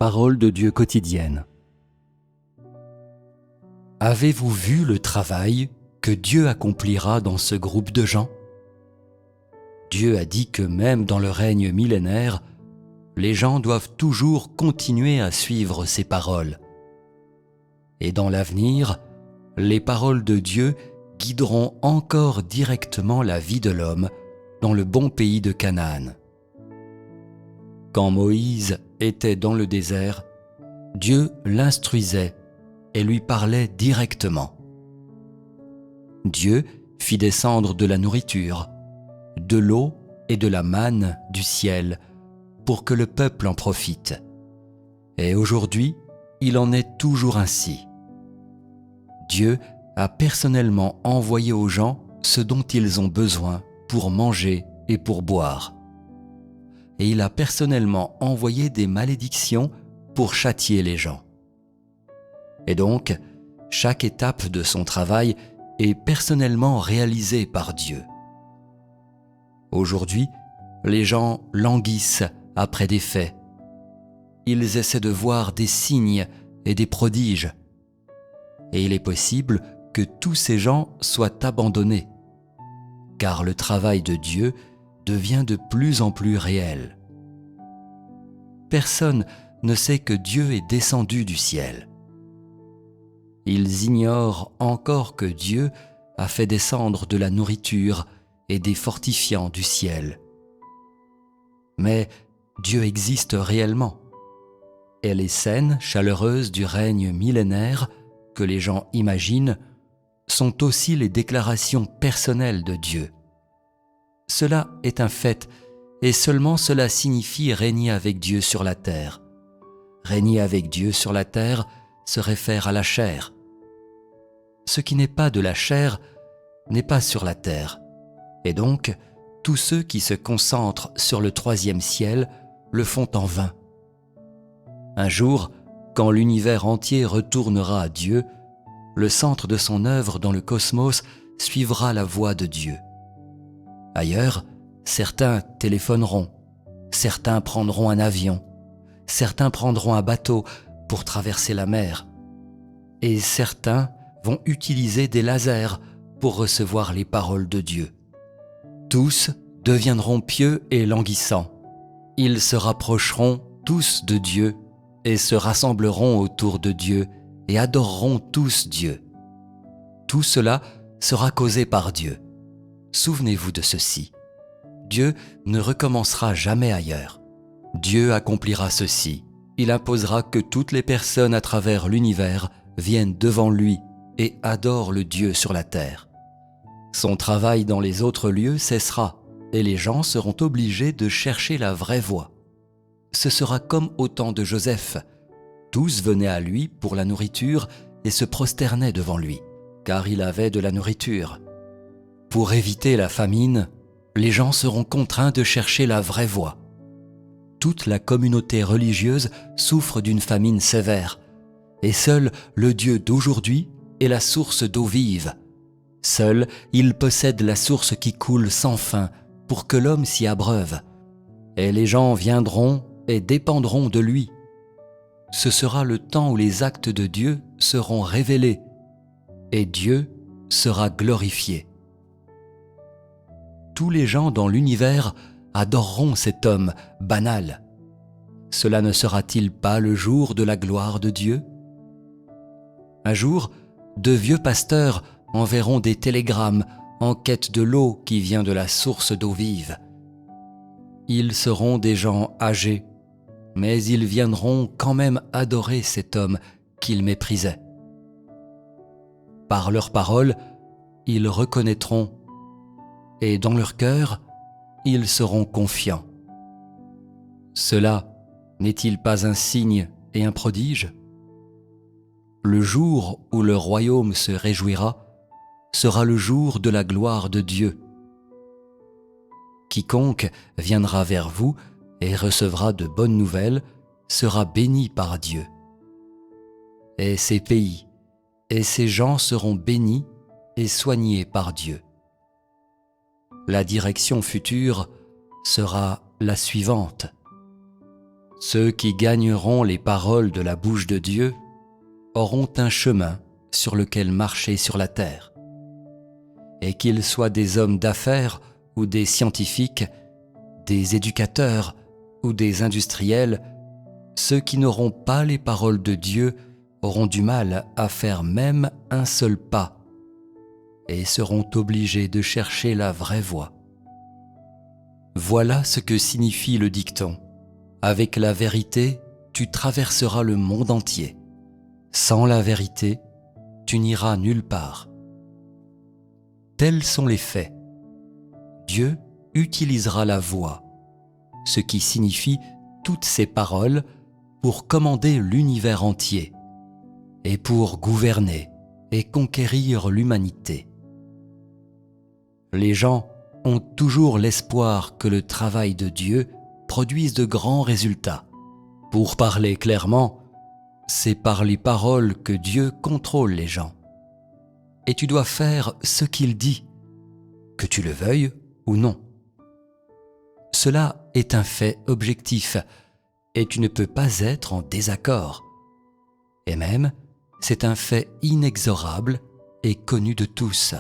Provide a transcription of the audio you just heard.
Parole de Dieu quotidienne. Avez-vous vu le travail que Dieu accomplira dans ce groupe de gens? Dieu a dit que même dans le règne millénaire, les gens doivent toujours continuer à suivre ses paroles. Et dans l'avenir, les paroles de Dieu guideront encore directement la vie de l'homme dans le bon pays de Canaan. Quand Moïse était dans le désert, Dieu l'instruisait et lui parlait directement. Dieu fit descendre de la nourriture, de l'eau et de la manne du ciel pour que le peuple en profite. Et aujourd'hui, il en est toujours ainsi. Dieu a personnellement envoyé aux gens ce dont ils ont besoin pour manger et pour boire. Et il a personnellement envoyé des malédictions pour châtier les gens. Et donc, chaque étape de son travail est personnellement réalisée par Dieu. Aujourd'hui, les gens languissent après des faits. Ils essaient de voir des signes et des prodiges. Et il est possible que tous ces gens soient abandonnés, car le travail de Dieu devient de plus en plus réel. Personne ne sait que Dieu est descendu du ciel. Ils ignorent encore que Dieu a fait descendre de la nourriture et des fortifiants du ciel. Mais Dieu existe réellement, et les scènes chaleureuses du règne millénaire que les gens imaginent sont aussi les déclarations personnelles de Dieu. Cela est un fait, et seulement cela signifie régner avec Dieu sur la terre. Régner avec Dieu sur la terre se réfère à la chair. Ce qui n'est pas de la chair n'est pas sur la terre, et donc tous ceux qui se concentrent sur le troisième ciel le font en vain. Un jour, quand l'univers entier retournera à Dieu, le centre de son œuvre dans le cosmos suivra la voie de Dieu. Ailleurs, certains téléphoneront, certains prendront un avion, certains prendront un bateau pour traverser la mer, et certains vont utiliser des lasers pour recevoir les paroles de Dieu. Tous deviendront pieux et languissants. Ils se rapprocheront tous de Dieu et se rassembleront autour de Dieu et adoreront tous Dieu. Tout cela sera causé par Dieu. Souvenez-vous de ceci. Dieu ne recommencera jamais ailleurs. Dieu accomplira ceci. Il imposera que toutes les personnes à travers l'univers viennent devant lui et adorent le Dieu sur la terre. Son travail dans les autres lieux cessera et les gens seront obligés de chercher la vraie voie. Ce sera comme au temps de Joseph. Tous venaient à lui pour la nourriture et se prosternaient devant lui, car il avait de la nourriture. Pour éviter la famine, les gens seront contraints de chercher la vraie voie. Toute la communauté religieuse souffre d'une famine sévère, et seul le Dieu d'aujourd'hui est la source d'eau vive. Seul il possède la source qui coule sans fin pour que l'homme s'y abreuve, et les gens viendront et dépendront de lui. Ce sera le temps où les actes de Dieu seront révélés, et Dieu sera glorifié. Tous les gens dans l'univers adoreront cet homme banal. Cela ne sera-t-il pas le jour de la gloire de Dieu? Un jour, de vieux pasteurs enverront des télégrammes en quête de l'eau qui vient de la source d'eau vive. Ils seront des gens âgés, mais ils viendront quand même adorer cet homme qu'ils méprisaient. Par leurs paroles, ils reconnaîtront, et dans leur cœur, ils seront confiants. Cela n'est-il pas un signe et un prodige? Le jour où le royaume se réjouira sera le jour de la gloire de Dieu. Quiconque viendra vers vous et recevra de bonnes nouvelles sera béni par Dieu. Et ces pays et ces gens seront bénis et soignés par Dieu. La direction future sera la suivante. Ceux qui gagneront les paroles de la bouche de Dieu auront un chemin sur lequel marcher sur la terre. Et qu'ils soient des hommes d'affaires ou des scientifiques, des éducateurs ou des industriels, ceux qui n'auront pas les paroles de Dieu auront du mal à faire même un seul pas et seront obligés de chercher la vraie voie. Voilà ce que signifie le dicton. Avec la vérité, tu traverseras le monde entier. Sans la vérité, tu n'iras nulle part. Tels sont les faits. Dieu utilisera la voix, ce qui signifie toutes ces paroles pour commander l'univers entier et pour gouverner et conquérir l'humanité. Les gens ont toujours l'espoir que le travail de Dieu produise de grands résultats. Pour parler clairement, c'est par les paroles que Dieu contrôle les gens. Et tu dois faire ce qu'il dit, que tu le veuilles ou non. Cela est un fait objectif et tu ne peux pas être en désaccord. Et même, c'est un fait inexorable et connu de tous.